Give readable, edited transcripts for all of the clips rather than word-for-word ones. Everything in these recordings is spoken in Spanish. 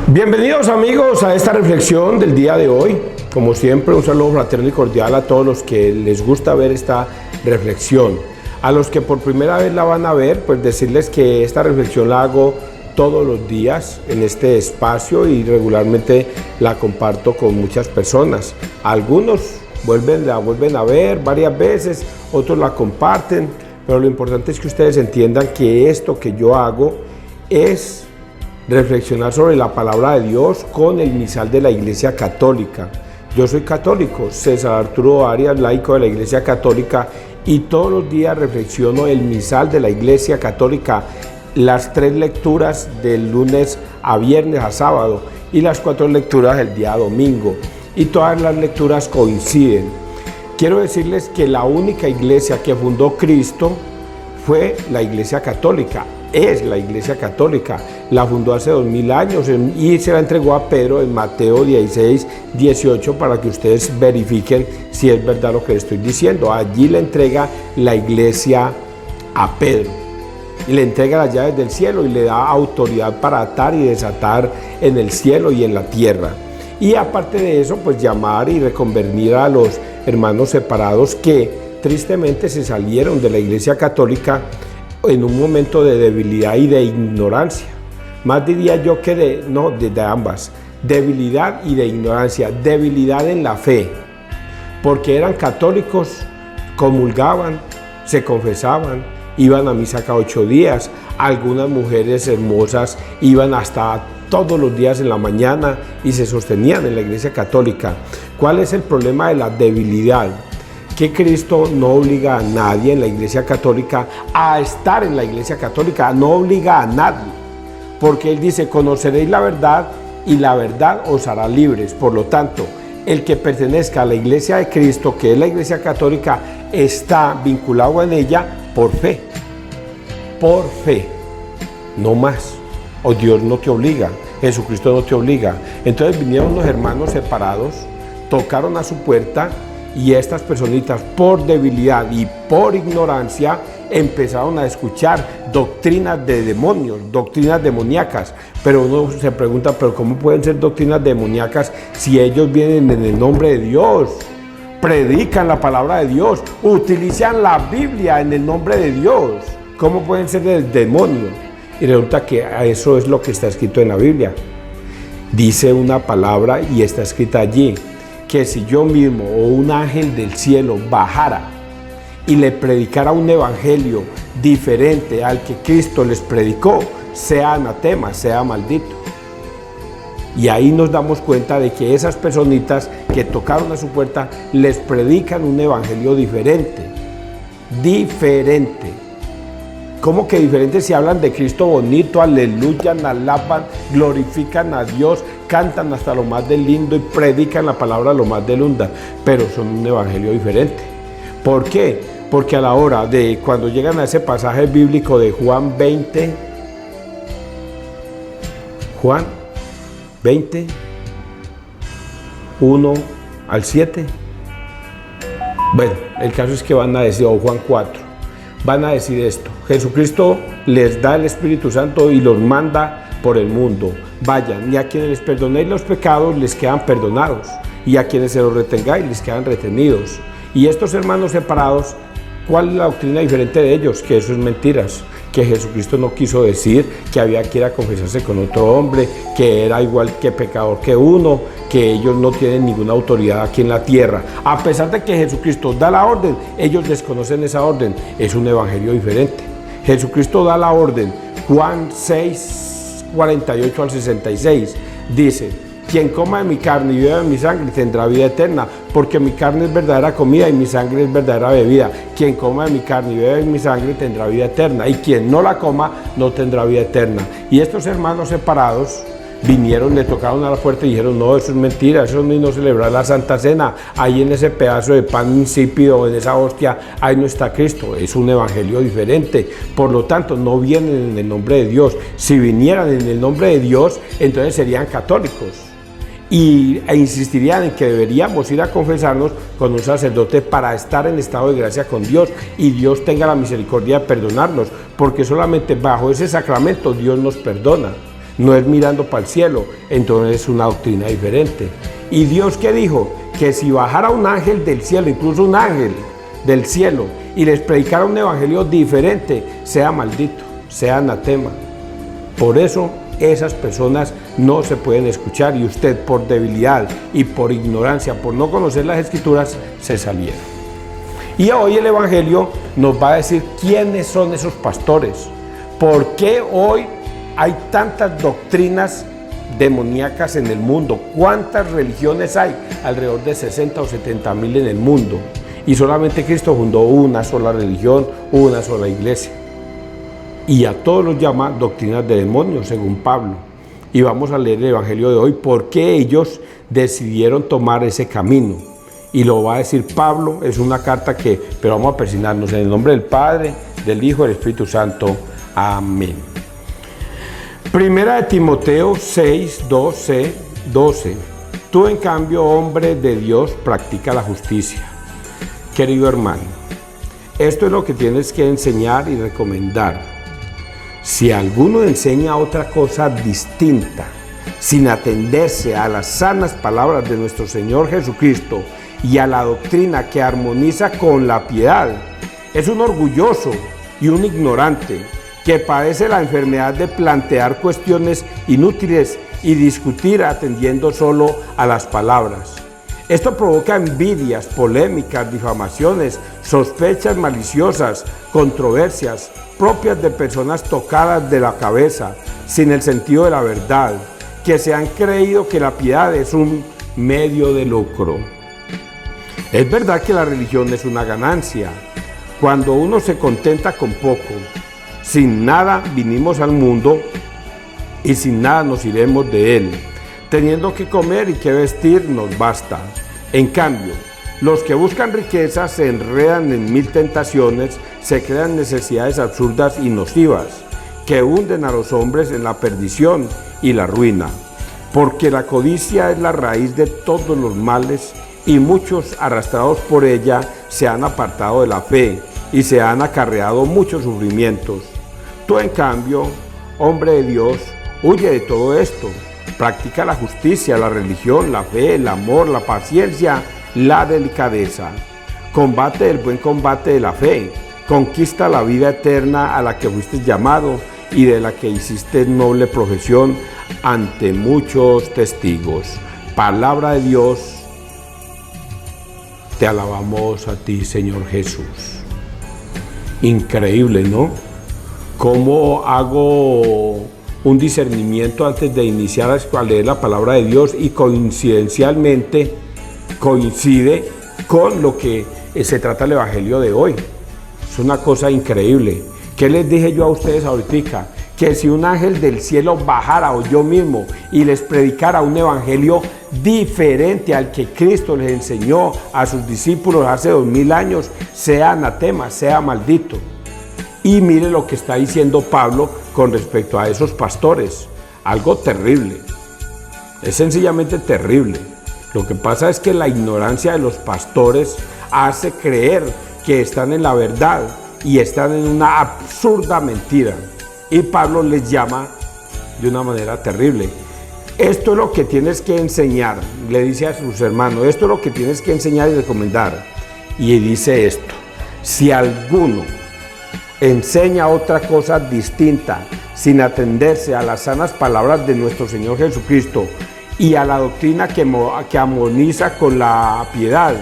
Bienvenidos amigos a esta reflexión del día de hoy. Como siempre, un saludo fraterno y cordial a todos los que les gusta ver esta reflexión. A los que por primera vez la van a ver, pues decirles que esta reflexión la hago todos los días en este espacio y regularmente la comparto con muchas personas. Algunos la vuelven a ver varias veces, otros la comparten, pero lo importante es que ustedes entiendan que esto que yo hago es reflexionar sobre la palabra de Dios con el misal de la Iglesia Católica. Yo soy católico, César Arturo Arias, laico de la Iglesia Católica, y todos los días reflexiono el misal de la Iglesia Católica, las 3 lecturas del lunes a viernes a sábado y las 4 lecturas del día domingo, y todas las lecturas coinciden. Quiero decirles que la única iglesia que fundó Cristo fue la Iglesia Católica, es la Iglesia Católica, la fundó hace 2000 años y se la entregó a Pedro en Mateo 16, 18 para que ustedes verifiquen si es verdad lo que les estoy diciendo. Allí le entrega la Iglesia a Pedro y le entrega las llaves del cielo y le da autoridad para atar y desatar en el cielo y en la tierra. Y aparte de eso, pues llamar y reconvenir a los hermanos separados que tristemente se salieron de la Iglesia Católica en un momento de debilidad y de ignorancia. Más diría yo que de ambas, debilidad y de ignorancia. Debilidad en la fe, porque eran católicos, comulgaban, se confesaban, iban a misa cada 8 días, algunas mujeres hermosas iban hasta todos los días en la mañana y se sostenían en la Iglesia Católica. ¿Cuál es el problema de la debilidad? Que Cristo no obliga a nadie en la Iglesia Católica a estar en la Iglesia Católica, no obliga a nadie, porque Él dice, conoceréis la verdad y la verdad os hará libres. Por lo tanto, el que pertenezca a la Iglesia de Cristo, que es la Iglesia Católica, está vinculado en ella por fe, no más. O Dios no te obliga, Jesucristo no te obliga. Entonces vinieron unos hermanos separados, tocaron a su puerta, y estas personitas, por debilidad y por ignorancia, empezaron a escuchar doctrinas de demonios, doctrinas demoníacas. Pero uno se pregunta, ¿pero cómo pueden ser doctrinas demoníacas si ellos vienen en el nombre de Dios? Predican la palabra de Dios, utilizan la Biblia en el nombre de Dios. ¿Cómo pueden ser del demonio? Y resulta que eso es lo que está escrito en la Biblia. Dice una palabra y está escrita allí, que si yo mismo o un ángel del cielo bajara y le predicara un evangelio diferente al que Cristo les predicó, sea anatema, sea maldito. Y ahí nos damos cuenta de que esas personitas que tocaron a su puerta les predican un evangelio diferente. ¿Cómo que diferente? Si hablan de Cristo bonito, aleluyan, alaban, glorifican a Dios, cantan hasta lo más de lindo y predican la palabra lo más de linda, pero son un evangelio diferente. ¿Por qué? Porque a la hora de cuando llegan a ese pasaje bíblico de Juan 20, 1 al 7, bueno, el caso es que van a decir, o Juan 4, van a decir esto: Jesucristo les da el Espíritu Santo y los manda por el mundo. Vayan, y a quienes les perdonéis los pecados les quedan perdonados, y a quienes se los retengáis les quedan retenidos. Y estos hermanos separados, ¿cuál es la doctrina diferente de ellos? Que eso es mentiras, que Jesucristo no quiso decir que había que ir a confesarse con otro hombre, que era igual que pecador que uno, que ellos no tienen ninguna autoridad aquí en la tierra. A pesar de que Jesucristo da la orden, ellos desconocen esa orden. Es un evangelio diferente. Jesucristo da la orden. Juan 6, 48 al 66 dice: quien coma de mi carne y beba de mi sangre tendrá vida eterna, porque mi carne es verdadera comida y mi sangre es verdadera bebida. Quien coma de mi carne y beba de mi sangre tendrá vida eterna, y quien no la coma no tendrá vida eterna. Y estos hermanos separados vinieron, le tocaron a la puerta y dijeron: no, eso es mentira, eso no es celebrar la Santa Cena. Ahí en ese pedazo de pan insípido, en esa hostia, ahí no está Cristo. Es un evangelio diferente. Por lo tanto, no vienen en el nombre de Dios. Si vinieran en el nombre de Dios, entonces serían católicos. E insistirían en que deberíamos ir a confesarnos con un sacerdote para estar en estado de gracia con Dios y Dios tenga la misericordia de perdonarnos, porque solamente bajo ese sacramento Dios nos perdona. no es mirando para el cielo, entonces es una doctrina diferente. ¿Y Dios qué dijo? Que si bajara un ángel del cielo, incluso un ángel del cielo, y les predicara un evangelio diferente, sea maldito, sea anatema. Por eso esas personas no se pueden escuchar, y usted por debilidad y por ignorancia, por no conocer las escrituras, se salieron. Y hoy el evangelio nos va a decir quiénes son esos pastores, por qué hoy hay tantas doctrinas demoníacas en el mundo, cuántas religiones hay, alrededor de 60 o 70 mil en el mundo, y solamente Cristo fundó una sola religión, una sola iglesia. Y a todos los llama doctrinas de demonios, según Pablo. Y vamos a leer el evangelio de hoy, por qué ellos decidieron tomar ese camino. Y lo va a decir Pablo, es una carta pero vamos a persignarnos en el nombre del Padre, del Hijo y del Espíritu Santo. Amén. Primera de Timoteo 6, 12. Tú, en cambio, hombre de Dios, practica la justicia. Querido hermano, esto es lo que tienes que enseñar y recomendar. Si alguno enseña otra cosa distinta, sin atenderse a las sanas palabras de nuestro Señor Jesucristo y a la doctrina que armoniza con la piedad, es un orgulloso y un ignorante que padece la enfermedad de plantear cuestiones inútiles y discutir atendiendo solo a las palabras. Esto provoca envidias, polémicas, difamaciones, sospechas maliciosas, controversias propias de personas tocadas de la cabeza, sin el sentido de la verdad, que se han creído que la piedad es un medio de lucro. Es verdad que la religión es una ganancia. Cuando uno se contenta con poco, sin nada vinimos al mundo y sin nada nos iremos de él. Teniendo que comer y que vestir nos basta. En cambio, los que buscan riquezas se enredan en mil tentaciones, se crean necesidades absurdas y nocivas, que hunden a los hombres en la perdición y la ruina. Porque la codicia es la raíz de todos los males, y muchos, arrastrados por ella, se han apartado de la fe y se han acarreado muchos sufrimientos. Tú, en cambio, hombre de Dios, huye de todo esto. Practica la justicia, la religión, la fe, el amor, la paciencia, la delicadeza. Combate el buen combate de la fe. Conquista la vida eterna a la que fuiste llamado y de la que hiciste noble profesión ante muchos testigos. Palabra de Dios. Te alabamos a ti, Señor Jesús. Increíble, ¿no? ¿Cómo hago un discernimiento antes de iniciar a leer la palabra de Dios y coincidencialmente coincide con lo que se trata el evangelio de hoy? Es una cosa increíble. ¿Qué les dije yo a ustedes ahorita? Que si un ángel del cielo bajara o yo mismo y les predicara un evangelio diferente al que Cristo les enseñó a sus discípulos hace 2000 años, sea anatema, sea maldito. Y mire lo que está diciendo Pablo con respecto a esos pastores. Algo terrible. Es sencillamente terrible. Lo que pasa es que la ignorancia de los pastores hace creer que están en la verdad y están en una absurda mentira. Y Pablo les llama de una manera terrible. Esto es lo que tienes que enseñar, le dice a sus hermanos, esto es lo que tienes que enseñar y recomendar. Y dice esto: si alguno enseña otra cosa distinta, sin atenderse a las sanas palabras de nuestro Señor Jesucristo y a la doctrina que armoniza con la piedad,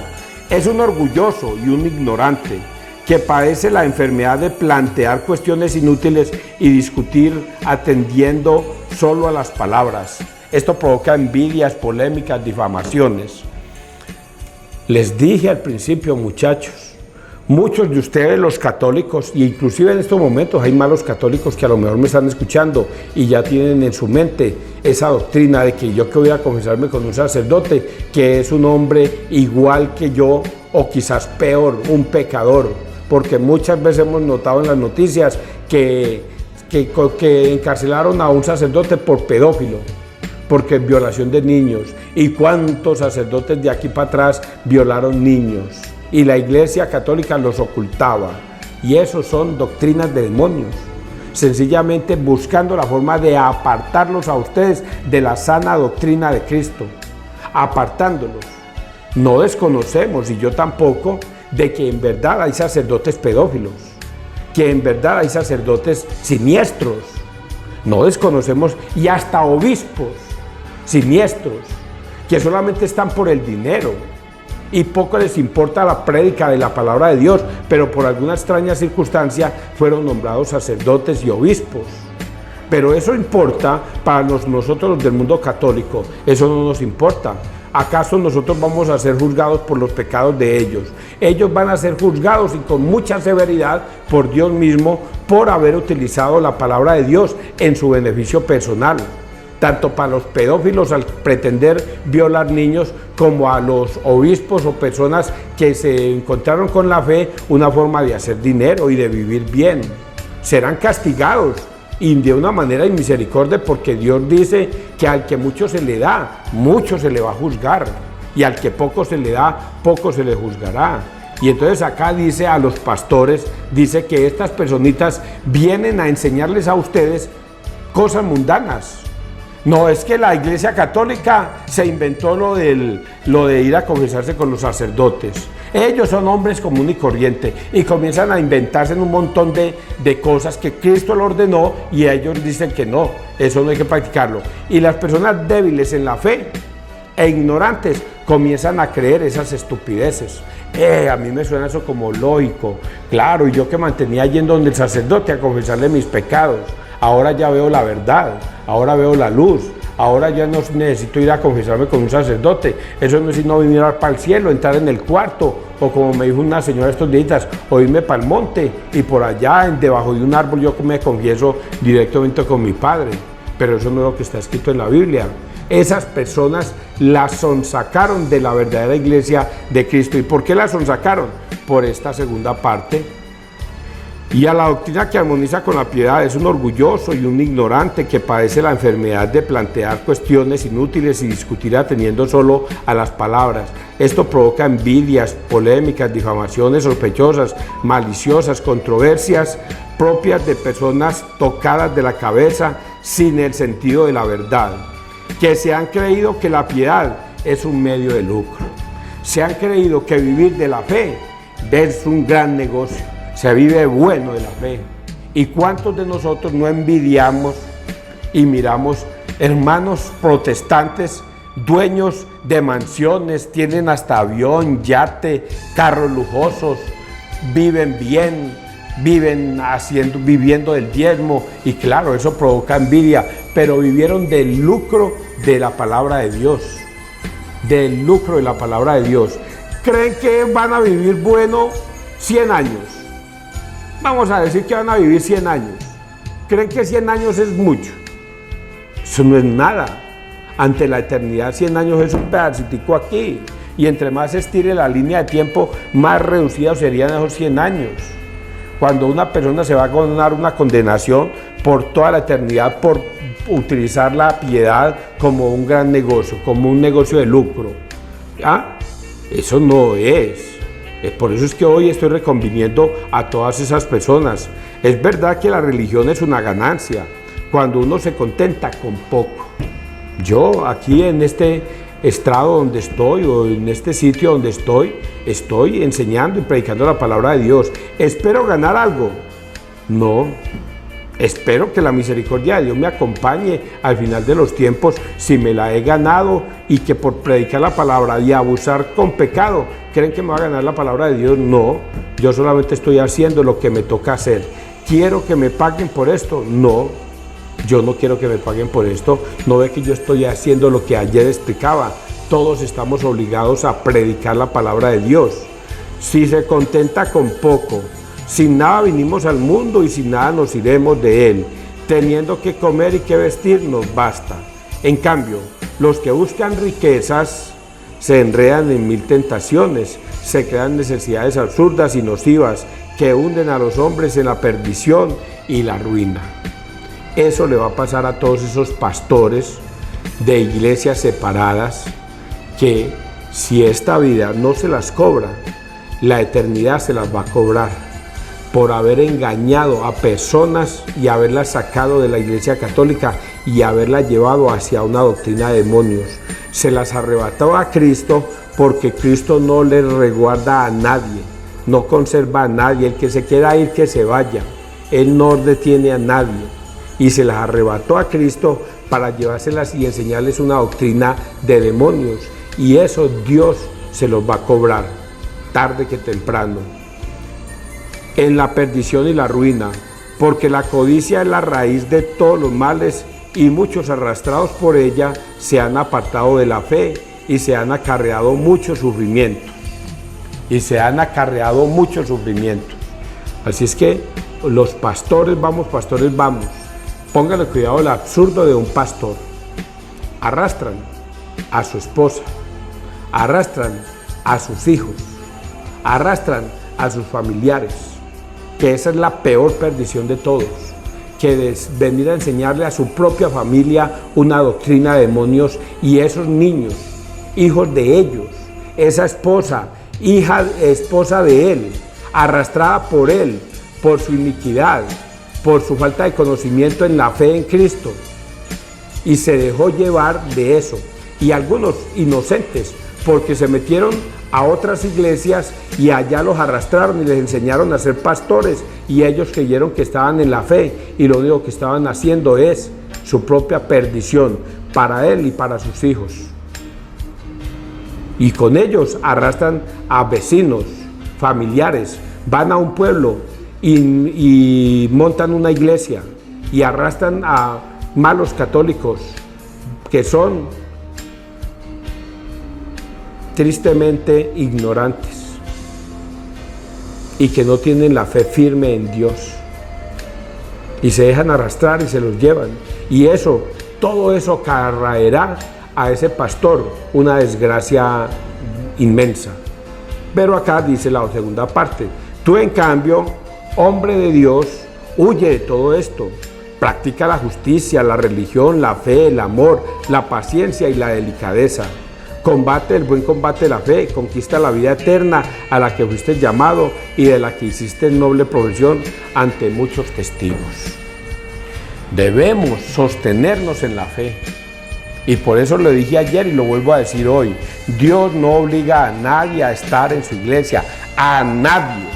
es un orgulloso y un ignorante, que padece la enfermedad de plantear cuestiones inútiles y discutir atendiendo solo a las palabras. Esto provoca envidias, polémicas, difamaciones. Les dije al principio, muchachos, muchos de ustedes los católicos, y inclusive en estos momentos hay malos católicos que a lo mejor me están escuchando y ya tienen en su mente esa doctrina de que yo que voy a confesarme con un sacerdote que es un hombre igual que yo o quizás peor, un pecador, porque muchas veces hemos notado en las noticias que encarcelaron a un sacerdote por pedófilo, porque es violación de niños, y cuántos sacerdotes de aquí para atrás violaron niños. Y la Iglesia Católica los ocultaba. Y eso son doctrinas de demonios. sencillamente buscando la forma de apartarlos a ustedes de la sana doctrina de Cristo, apartándolos. No desconocemos, y yo tampoco, de que en verdad hay sacerdotes pedófilos, que en verdad hay sacerdotes siniestros. No desconocemos, y hasta obispos siniestros, que solamente están por el dinero y poco les importa la prédica de la palabra de Dios, pero por alguna extraña circunstancia fueron nombrados sacerdotes y obispos. Pero eso importa para nosotros los del mundo católico. Eso no nos importa. ¿Acaso nosotros vamos a ser juzgados por los pecados de ellos? Ellos van a ser juzgados, y con mucha severidad, por Dios mismo, por haber utilizado la palabra de Dios en su beneficio personal, tanto para los pedófilos al pretender violar niños, como a los obispos o personas que se encontraron con la fe una forma de hacer dinero y de vivir bien. Serán castigados, y de una manera de misericordia, porque Dios dice que al que mucho se le da, mucho se le va a juzgar, y al que poco se le da, poco se le juzgará. Y entonces acá dice a los pastores, dice que estas personitas vienen a enseñarles a ustedes cosas mundanas. No es que la Iglesia Católica se inventó lo de ir a confesarse con los sacerdotes. Ellos son hombres común y corriente, y comienzan a inventarse un montón de cosas que Cristo lo ordenó, y ellos dicen que no, eso no hay que practicarlo. Y las personas débiles en la fe e ignorantes comienzan a creer esas estupideces. A mí me suena eso como lógico. Claro, y yo que mantenía yendo donde el sacerdote a confesarle mis pecados, ahora ya veo la verdad, ahora veo la luz, ahora ya no necesito ir a confesarme con un sacerdote. Eso no es sino venir para el cielo, entrar en el cuarto, o como me dijo una señora estos días, o irme para el monte, y por allá, debajo de un árbol, yo me confieso directamente con mi Padre. Pero eso no es lo que está escrito en la Biblia. Esas personas las sonsacaron de la verdadera iglesia de Cristo. ¿Y por qué las sonsacaron? Por esta segunda parte. Y a la doctrina que armoniza con la piedad es un orgulloso y un ignorante que padece la enfermedad de plantear cuestiones inútiles y discutir atendiendo solo a las palabras. Esto provoca envidias, polémicas, difamaciones sospechosas, maliciosas, controversias propias de personas tocadas de la cabeza sin el sentido de la verdad, que se han creído que la piedad es un medio de lucro. Se han creído que vivir de la fe es un gran negocio. Se vive bueno de la fe. ¿Y cuántos de nosotros no envidiamos y miramos hermanos protestantes, dueños de mansiones, tienen hasta avión, yate, carros lujosos, viven bien, viviendo del diezmo? Y claro, eso provoca envidia, pero vivieron del lucro de la palabra de Dios, del lucro de la palabra de Dios. ¿Creen que van a vivir bueno 100 años? Vamos a decir que van a vivir 100 años. ¿Creen que 100 años es mucho? Eso no es nada. Ante la eternidad, 100 años es un pedacitico aquí. Y entre más se estire la línea de tiempo, más reducidos serían esos 100 años. Cuando una persona se va a ganar una condenación por toda la eternidad por utilizar la piedad como un gran negocio, como un negocio de lucro. ¿Ah? Eso no es. Por eso es que hoy estoy reconviniendo a todas esas personas. Es verdad que la religión es una ganancia cuando uno se contenta con poco. Yo aquí en este estrado donde estoy, o en este sitio donde estoy enseñando y predicando la palabra de Dios. ¿Espero ganar algo? No. Espero que la misericordia de Dios me acompañe al final de los tiempos, si me la he ganado, y que por predicar la palabra y abusar con pecado, ¿creen que me va a ganar la palabra de Dios? No, yo solamente estoy haciendo lo que me toca hacer. ¿Quiero que me paguen por esto? No, yo no quiero que me paguen por esto. No ve que yo estoy haciendo lo que ayer explicaba. Todos estamos obligados a predicar la palabra de Dios. Si se contenta con poco, sin nada vinimos al mundo y sin nada nos iremos de él. Teniendo que comer y que vestir nos basta. En cambio, los que buscan riquezas se enredan en mil tentaciones, se crean necesidades absurdas y nocivas que hunden a los hombres en la perdición y la ruina. Eso le va a pasar a todos esos pastores de iglesias separadas, que si esta vida no se las cobra, la eternidad se las va a cobrar. por haber engañado a personas y haberlas sacado de la Iglesia Católica y haberlas llevado hacia una doctrina de demonios. Se las arrebató a Cristo porque Cristo no le resguarda a nadie, no conserva a nadie. El que se quiera ir, que se vaya. Él no detiene a nadie. Y se las arrebató a Cristo para llevárselas y enseñarles una doctrina de demonios. Y eso Dios se los va a cobrar, tarde que temprano, en la perdición y la ruina, porque la codicia es la raíz de todos los males y muchos arrastrados por ella se han apartado de la fe y se han acarreado mucho sufrimiento. Así es que los pastores vamos. Pónganle cuidado al absurdo de un pastor. Arrastran a su esposa, arrastran a sus hijos, arrastran a sus familiares, que esa es la peor perdición de todos, que venir a enseñarle a su propia familia una doctrina de demonios, y esos niños, hijos de ellos, esa esposa, esposa de él, arrastrada por él, por su iniquidad, por su falta de conocimiento en la fe en Cristo, y se dejó llevar de eso. Y algunos inocentes, porque se metieron a otras iglesias y allá los arrastraron y les enseñaron a ser pastores, y ellos creyeron que estaban en la fe, y lo único que estaban haciendo es su propia perdición para él y para sus hijos. Y con ellos arrastran a vecinos, familiares, van a un pueblo y montan una iglesia y arrastran a malos católicos que son tristemente ignorantes y que no tienen la fe firme en Dios, y se dejan arrastrar y se los llevan, y todo eso acarreará a ese pastor una desgracia inmensa. Pero acá dice la segunda parte: tú, en cambio, hombre de Dios, huye de todo esto, practica la justicia, la religión, la fe, el amor, la paciencia y la delicadeza. Combate el buen combate de la fe, conquista la vida eterna a la que fuiste llamado y de la que hiciste noble profesión ante muchos testigos. Debemos sostenernos en la fe. Y por eso lo dije ayer y lo vuelvo a decir hoy: Dios no obliga a nadie a estar en su iglesia, a nadie.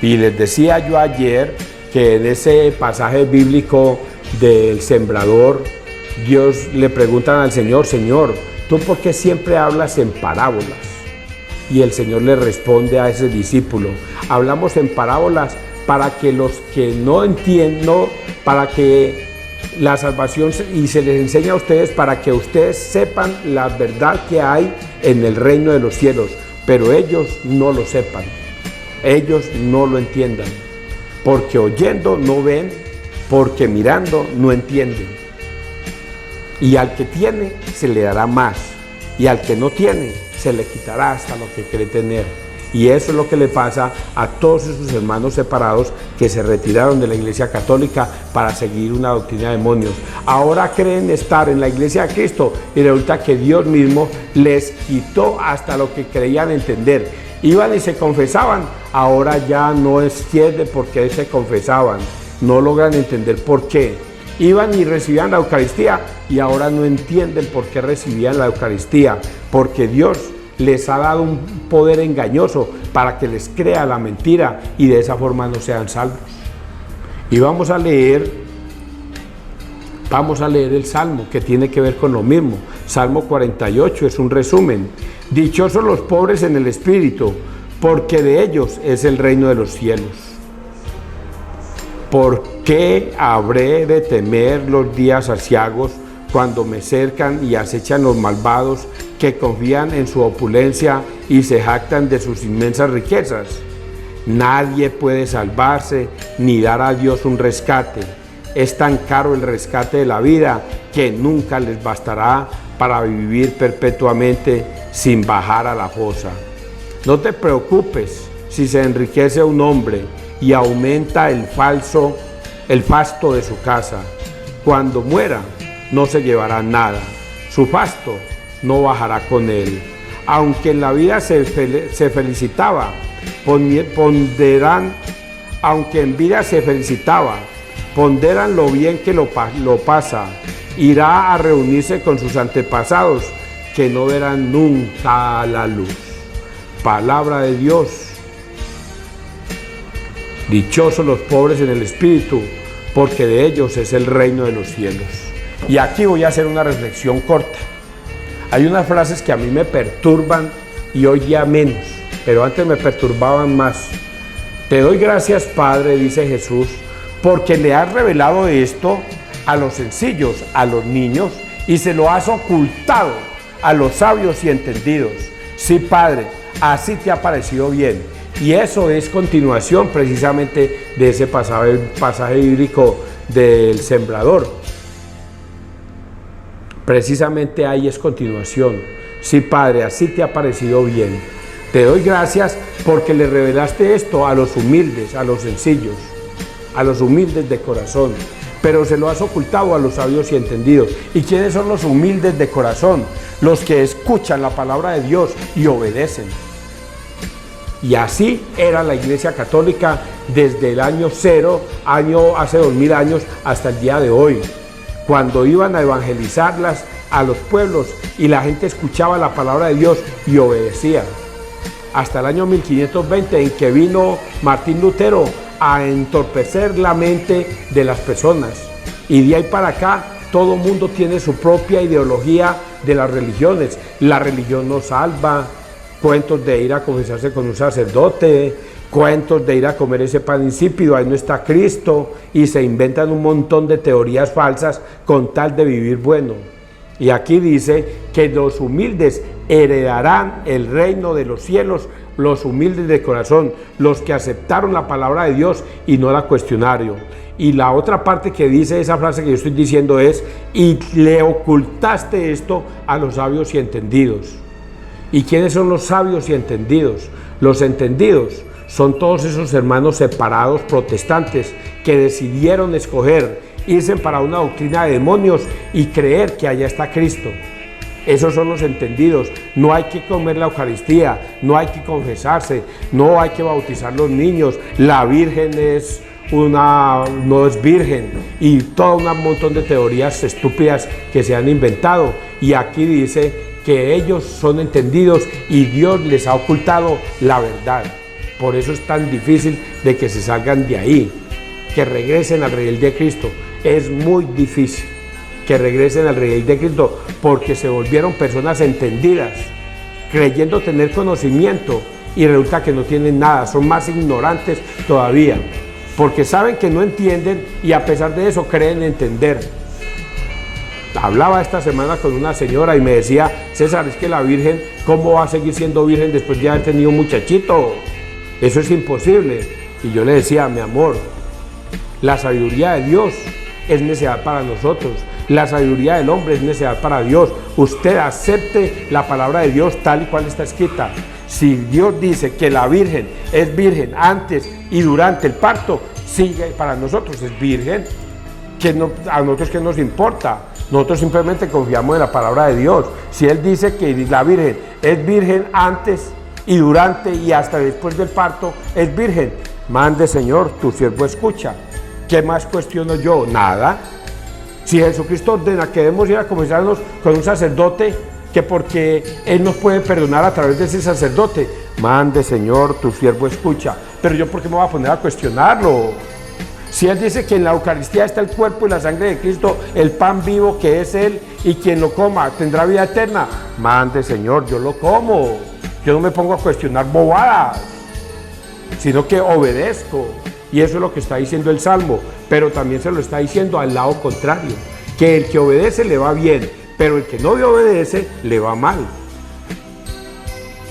Y les decía yo ayer que en ese pasaje bíblico del sembrador, Dios le preguntan al Señor: Señor, ¿tú por qué siempre hablas en parábolas? Y el Señor le responde a ese discípulo: hablamos en parábolas para que los que no entienden, para que la salvación, y se les enseña a ustedes para que ustedes sepan la verdad que hay en el reino de los cielos, pero ellos no lo sepan, ellos no lo entiendan, porque oyendo no ven, porque mirando no entienden. Y al que tiene se le dará más, y al que no tiene se le quitará hasta lo que cree tener. Y eso es lo que le pasa a todos esos hermanos separados que se retiraron de la Iglesia Católica para seguir una doctrina de demonios. Ahora creen estar en la Iglesia de Cristo y resulta que Dios mismo les quitó hasta lo que creían entender. Iban y se confesaban, ahora ya no entienden por qué se confesaban, no logran entender por qué. Iban y recibían la Eucaristía y ahora no entienden por qué recibían la Eucaristía, porque Dios les ha dado un poder engañoso para que les crea la mentira y de esa forma no sean salvos. Y vamos a leer el Salmo, que tiene que ver con lo mismo. Salmo 48 es un resumen. Dichosos los pobres en el espíritu, porque de ellos es el reino de los cielos. ¿Por qué habré de temer los días aciagos, cuando me cercan y acechan los malvados, que confían en su opulencia y se jactan de sus inmensas riquezas? Nadie puede salvarse ni dar a Dios un rescate. Es tan caro el rescate de la vida que nunca les bastará para vivir perpetuamente sin bajar a la fosa. No te preocupes si se enriquece un hombre y aumenta el fasto de su casa. Cuando muera no se llevará nada, su fasto no bajará con él. Aunque en la vida se felicitaba Ponderan, aunque en vida se felicitaba, ponderan lo bien que lo pasa. Irá a reunirse con sus antepasados, que no verán nunca la luz. Palabra de Dios. Dichosos los pobres en el espíritu, porque de ellos es el reino de los cielos. Y aquí voy a hacer una reflexión corta. Hay unas frases que a mí me perturban y hoy ya menos, pero antes me perturbaban más. Te doy gracias, Padre, dice Jesús, porque le has revelado esto a los sencillos, a los niños, y se lo has ocultado a los sabios y entendidos. Sí, Padre, así te ha parecido bien. Y eso es continuación precisamente de ese pasaje bíblico del sembrador. Precisamente ahí es continuación. Sí, Padre, así te ha parecido bien. Te doy gracias porque le revelaste esto a los humildes, a los sencillos, a los humildes de corazón, pero se lo has ocultado a los sabios y entendidos. ¿Y quiénes son los humildes de corazón? Los que escuchan la palabra de Dios y obedecen. Y así era la Iglesia Católica desde el año 0, hace 2000 años, hasta el día de hoy, cuando iban a evangelizarlas a los pueblos y la gente escuchaba la palabra de Dios y obedecía. Hasta el año 1520, en que vino Martín Lutero a entorpecer la mente de las personas. Y de ahí para acá, todo mundo tiene su propia ideología de las religiones. La religión no salva. Cuentos de ir a confesarse con un sacerdote, cuentos de ir a comer ese pan insípido, ahí no está Cristo, y se inventan un montón de teorías falsas con tal de vivir bueno. Y aquí dice que los humildes heredarán el reino de los cielos, los humildes de corazón, los que aceptaron la palabra de Dios y no la cuestionaron. Y la otra parte que dice esa frase que yo estoy diciendo es: y le ocultaste esto a los sabios y entendidos. ¿Y quiénes son los sabios y entendidos? Los entendidos son todos esos hermanos separados protestantes que decidieron escoger irse para una doctrina de demonios y creer que allá está Cristo. Esos son los entendidos. No hay que comer la Eucaristía, no hay que confesarse, no hay que bautizar los niños. La Virgen no es virgen, y todo un montón de teorías estúpidas que se han inventado. Y aquí dice que ellos son entendidos y Dios les ha ocultado la verdad. Por eso es tan difícil de que se salgan de ahí, que regresen al redil de Cristo. Es muy difícil que regresen al redil de Cristo, porque se volvieron personas entendidas, creyendo tener conocimiento, y resulta que no tienen nada, son más ignorantes todavía, porque saben que no entienden y a pesar de eso creen entender. Hablaba esta semana con una señora y me decía: César, es que la Virgen, ¿cómo va a seguir siendo virgen después de haber tenido un muchachito? Eso es imposible. Y yo le decía: mi amor, la sabiduría de Dios es necesidad para nosotros, la sabiduría del hombre es necesidad para Dios. Usted acepte la palabra de Dios tal y cual está escrita. Si Dios dice que la Virgen es virgen antes y durante el parto, sigue, para nosotros es virgen. A nosotros, ¿qué nos importa? Nosotros simplemente confiamos en la palabra de Dios. Si Él dice que la Virgen es virgen antes y durante y hasta después del parto, es virgen, mande, Señor, tu siervo escucha. ¿Qué más cuestiono yo? Nada. Si Jesucristo ordena que debemos ir a confesarnos con un sacerdote, que porque Él nos puede perdonar a través de ese sacerdote, mande, Señor, tu siervo escucha. Pero yo, ¿por qué me voy a poner a cuestionarlo? Si Él dice que en la Eucaristía está el cuerpo y la sangre de Cristo, el pan vivo que es Él, y quien lo coma tendrá vida eterna, mande, Señor, yo lo como. Yo no me pongo a cuestionar bobadas, sino que obedezco. Y eso es lo que está diciendo el Salmo, pero también se lo está diciendo al lado contrario, que el que obedece le va bien, pero el que no obedece le va mal.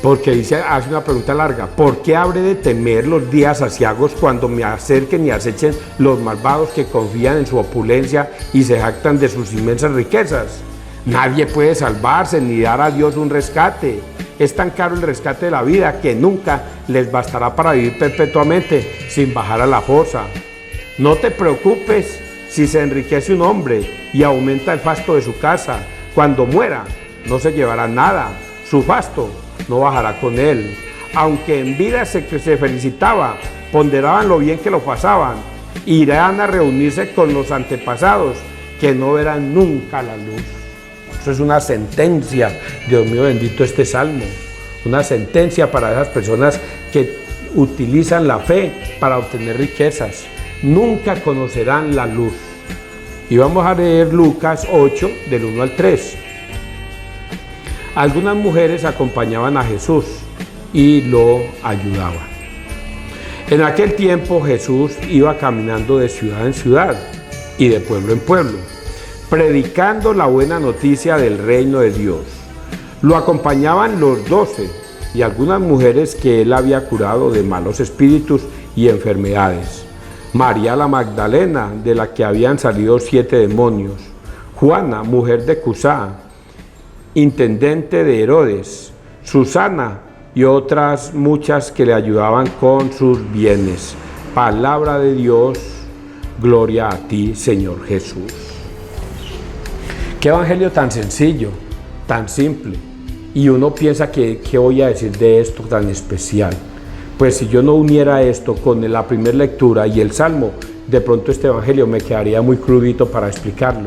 Porque hace una pregunta larga: ¿por qué habré de temer los días aciagos cuando me acerquen y acechen los malvados que confían en su opulencia y se jactan de sus inmensas riquezas? Nadie puede salvarse ni dar a Dios un rescate. Es tan caro el rescate de la vida que nunca les bastará para vivir perpetuamente sin bajar a la fosa. No te preocupes si se enriquece un hombre y aumenta el fasto de su casa. Cuando muera no se llevará nada, su fasto no bajará con él. aunque en vida se felicitaba, ponderaban lo bien que lo pasaban, irán a reunirse con los antepasados, que no verán nunca la luz. Eso es una sentencia, Dios mío bendito este salmo, una sentencia para esas personas que utilizan la fe para obtener riquezas. Nunca conocerán la luz. Y vamos a leer Lucas 8, del 1 al 3. Algunas mujeres acompañaban a Jesús y lo ayudaban. En aquel tiempo Jesús iba caminando de ciudad en ciudad y de pueblo en pueblo, predicando la buena noticia del reino de Dios. Lo acompañaban los 12 y algunas mujeres que él había curado de malos espíritus y enfermedades. María la Magdalena, de la que habían salido 7 demonios. Juana, mujer de Cusá, intendente de Herodes. Susana y otras muchas que le ayudaban con sus bienes. Palabra de Dios, gloria a ti, Señor Jesús. Qué evangelio tan sencillo, tan simple. Y uno piensa que, ¿qué voy a decir de esto tan especial? Pues si yo no uniera esto con la primera lectura y el Salmo, de pronto este evangelio me quedaría muy crudito para explicarlo.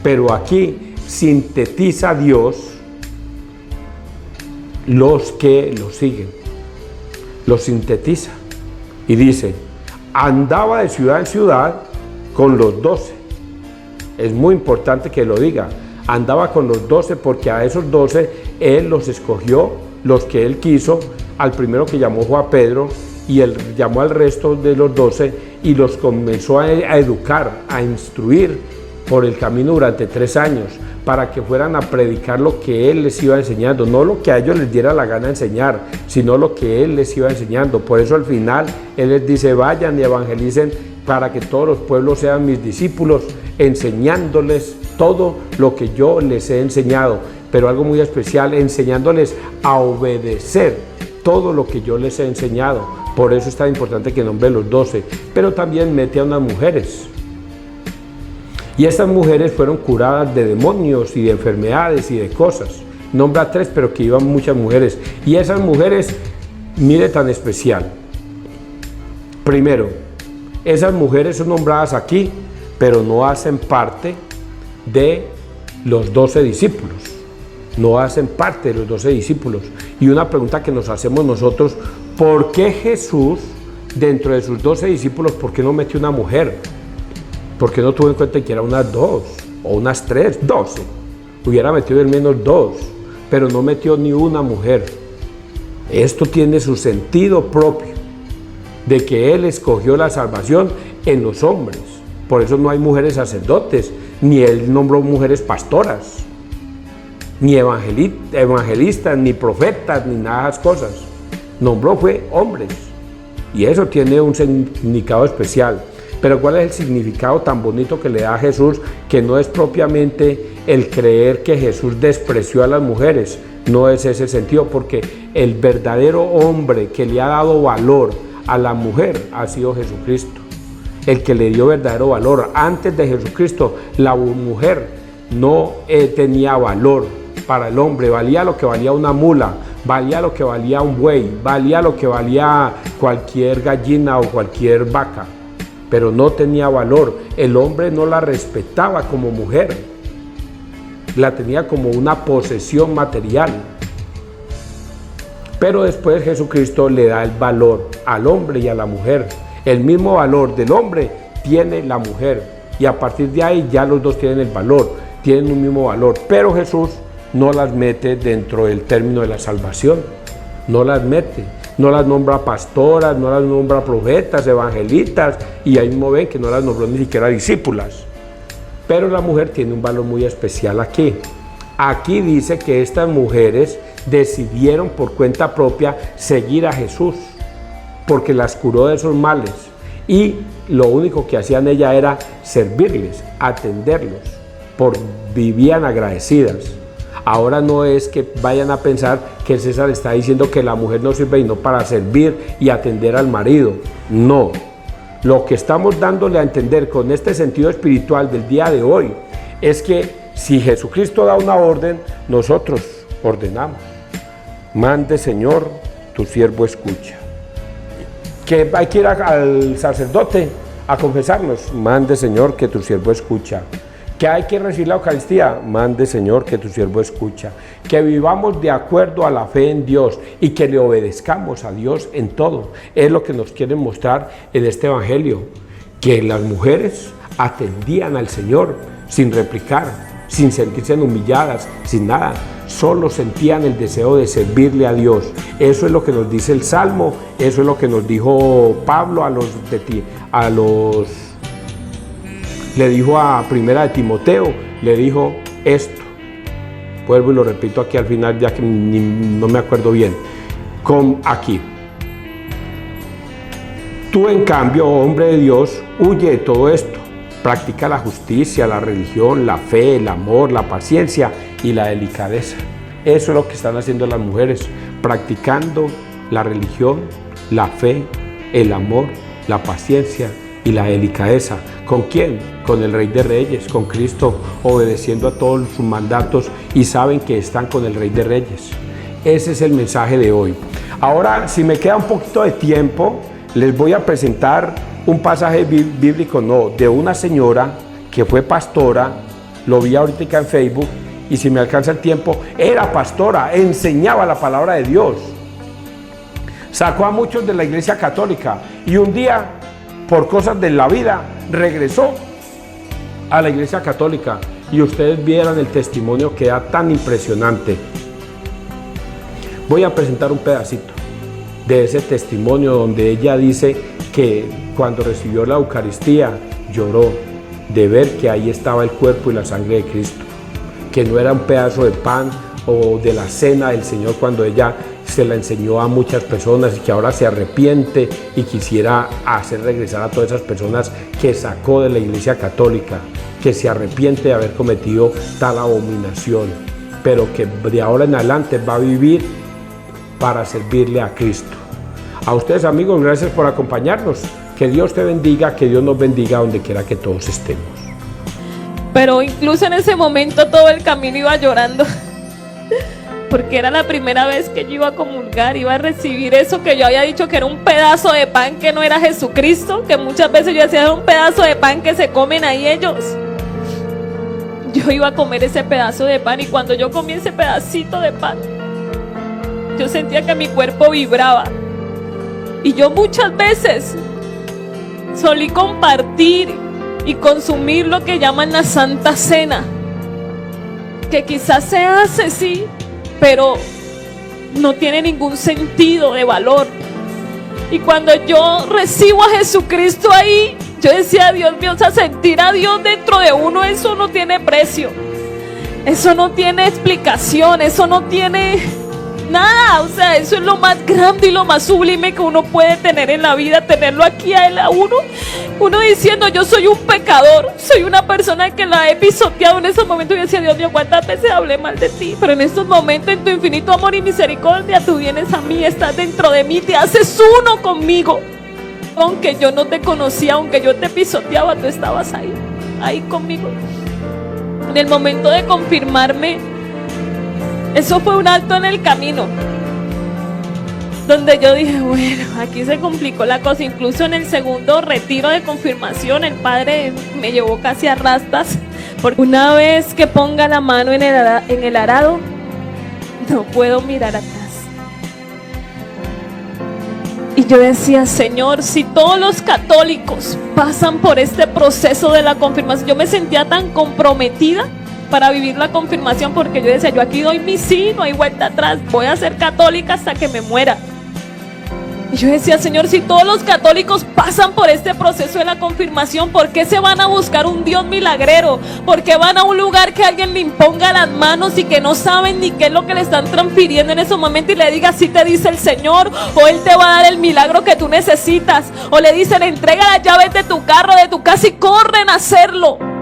Pero aquí sintetiza Dios los que lo siguen, lo sintetiza y dice, andaba de ciudad en ciudad con los 12. Es muy importante que lo diga, andaba con los 12 porque a esos 12 él los escogió, los que él quiso, al primero que llamó fue a Pedro y él llamó al resto de los 12 y los comenzó a educar, a instruir por el camino durante 3 años, para que fueran a predicar lo que él les iba enseñando, no lo que a ellos les diera la gana enseñar, sino lo que él les iba enseñando. Por eso al final él les dice, vayan y evangelicen para que todos los pueblos sean mis discípulos, enseñándoles todo lo que yo les he enseñado, pero algo muy especial, enseñándoles a obedecer todo lo que yo les he enseñado. Por eso es tan importante que nombre los 12, pero también mete a unas mujeres. Y estas mujeres fueron curadas de demonios y de enfermedades y de cosas. Nombra 3, pero que iban muchas mujeres. Y esas mujeres, mire tan especial. Primero, esas mujeres son nombradas aquí, pero no hacen parte de los 12 discípulos. No hacen parte de los 12 discípulos. Y una pregunta que nos hacemos nosotros, ¿por qué Jesús, dentro de sus 12 discípulos, por qué no metió una mujer? ¿Por qué no tuvo en cuenta que eran unas 2 o unas 3, 12? Hubiera metido al menos 2, pero no metió ni una mujer. Esto tiene su sentido propio, de que Él escogió la salvación en los hombres. Por eso no hay mujeres sacerdotes, ni Él nombró mujeres pastoras, ni evangelistas, ni profetas, ni nada de esas cosas. Nombró fue hombres, y eso tiene un significado especial. Pero ¿cuál es el significado tan bonito que le da a Jesús? Que no es propiamente el creer que Jesús despreció a las mujeres, no es ese sentido, porque el verdadero hombre que le ha dado valor a la mujer ha sido Jesucristo, el que le dio verdadero valor. Antes de Jesucristo, la mujer no tenía valor para el hombre, valía lo que valía una mula, valía lo que valía un buey, valía lo que valía cualquier gallina o cualquier vaca, pero no tenía valor. El hombre no la respetaba como mujer, la tenía como una posesión material. Pero después Jesucristo le da el valor al hombre y a la mujer. El mismo valor del hombre tiene la mujer, y a partir de ahí ya los dos tienen el valor, tienen un mismo valor. Pero Jesús no las mete dentro del término de la salvación, no las mete. No las nombra pastoras, no las nombra profetas, evangelistas, y ahí mismo ven que no las nombró ni siquiera discípulas. Pero la mujer tiene un valor muy especial aquí. Aquí dice que estas mujeres decidieron por cuenta propia seguir a Jesús, porque las curó de esos males, y lo único que hacían ellas era servirles, atenderlos, vivían agradecidas. Ahora no es que vayan a pensar que el César está diciendo que la mujer no sirve sino para servir y atender al marido. No. Lo que estamos dándole a entender con este sentido espiritual del día de hoy es que si Jesucristo da una orden, nosotros ordenamos. Mande, Señor, tu siervo escucha. Que hay que ir al sacerdote a confesarnos, mande Señor que tu siervo escucha. Que hay que recibir la Eucaristía, mande Señor que tu siervo escucha. Que vivamos de acuerdo a la fe en Dios y que le obedezcamos a Dios en todo. Es lo que nos quieren mostrar en este Evangelio, que las mujeres atendían al Señor sin replicar, sin sentirse humilladas, sin nada. Solo sentían el deseo de servirle a Dios. Eso es lo que nos dice el Salmo, eso es lo que nos dijo Pablo le dijo a Primera de Timoteo, le dijo esto. Vuelvo y lo repito aquí al final, ya que no me acuerdo bien. Aquí. Tú, en cambio, hombre de Dios, huye de todo esto. Practica la justicia, la religión, la fe, el amor, la paciencia y la delicadeza. Eso es lo que están haciendo las mujeres, practicando la religión, la fe, el amor, la paciencia y la delicadeza. ¿Con quién? Con el Rey de Reyes, con Cristo, obedeciendo a todos sus mandatos y saben que están con el Rey de Reyes. Ese es el mensaje de hoy. Ahora, si me queda un poquito de tiempo, les voy a presentar un pasaje bíblico, de una señora que fue pastora, lo vi ahorita en Facebook, y si me alcanza el tiempo, era pastora, enseñaba la palabra de Dios. Sacó a muchos de la Iglesia Católica y un día, por cosas de la vida, regresó a la Iglesia Católica y ustedes vieran el testimonio que da tan impresionante. Voy a presentar un pedacito de ese testimonio donde ella dice que cuando recibió la Eucaristía lloró de ver que ahí estaba el cuerpo y la sangre de Cristo, que no era un pedazo de pan o de la cena del Señor cuando ella se la enseñó a muchas personas y que ahora se arrepiente y quisiera hacer regresar a todas esas personas que sacó de la Iglesia Católica, que se arrepiente de haber cometido tal abominación, pero que de ahora en adelante va a vivir para servirle a Cristo. A ustedes, amigos, gracias por acompañarnos. Que Dios te bendiga, que Dios nos bendiga donde quiera que todos estemos. Pero incluso en ese momento todo el camino iba llorando, porque era la primera vez que yo iba a comulgar, iba a recibir eso que yo había dicho que era un pedazo de pan que no era Jesucristo, que muchas veces yo decía era un pedazo de pan que se comen ahí ellos. Yo iba a comer ese pedazo de pan y cuando yo comí ese pedacito de pan, yo sentía que mi cuerpo vibraba. Y yo muchas veces solí compartir y consumir lo que llaman la Santa Cena, que quizás se hace, sí, pero no tiene ningún sentido de valor. Y cuando yo recibo a Jesucristo ahí, yo decía, Dios mío, o sea, sentir a Dios dentro de uno, eso no tiene precio, eso no tiene explicación, eso no tiene nada, o sea, eso es lo más grande y lo más sublime que uno puede tener en la vida, tenerlo aquí a él, a uno diciendo, yo soy un pecador, soy una persona que la he pisoteado en esos momentos. Y decía, Dios mío, cuántas veces hablé mal de ti, pero en estos momentos, en tu infinito amor y misericordia, tú vienes a mí, estás dentro de mí, te haces uno conmigo. Aunque yo no te conocía, aunque yo te pisoteaba, tú estabas ahí conmigo. En el momento de confirmarme, eso fue un alto en el camino, donde yo dije, bueno, aquí se complicó la cosa. Incluso en el segundo retiro de confirmación, el padre me llevó casi a rastas, porque una vez que ponga la mano en el arado, no puedo mirar atrás. Y yo decía, Señor, si todos los católicos pasan por este proceso de la confirmación, yo me sentía tan comprometida para vivir la confirmación, porque yo decía, yo aquí doy mi sí, no hay vuelta atrás, voy a ser católica hasta que me muera. Y yo decía, Señor, si todos los católicos pasan por este proceso de la confirmación, ¿por qué se van a buscar un Dios milagrero? ¿Por qué van a un lugar que alguien le imponga las manos y que no saben ni qué es lo que le están transfiriendo en ese momento y le diga, sí te dice el Señor, o Él te va a dar el milagro que tú necesitas? O le dicen, entrega las llaves de tu carro, de tu casa y corren a hacerlo.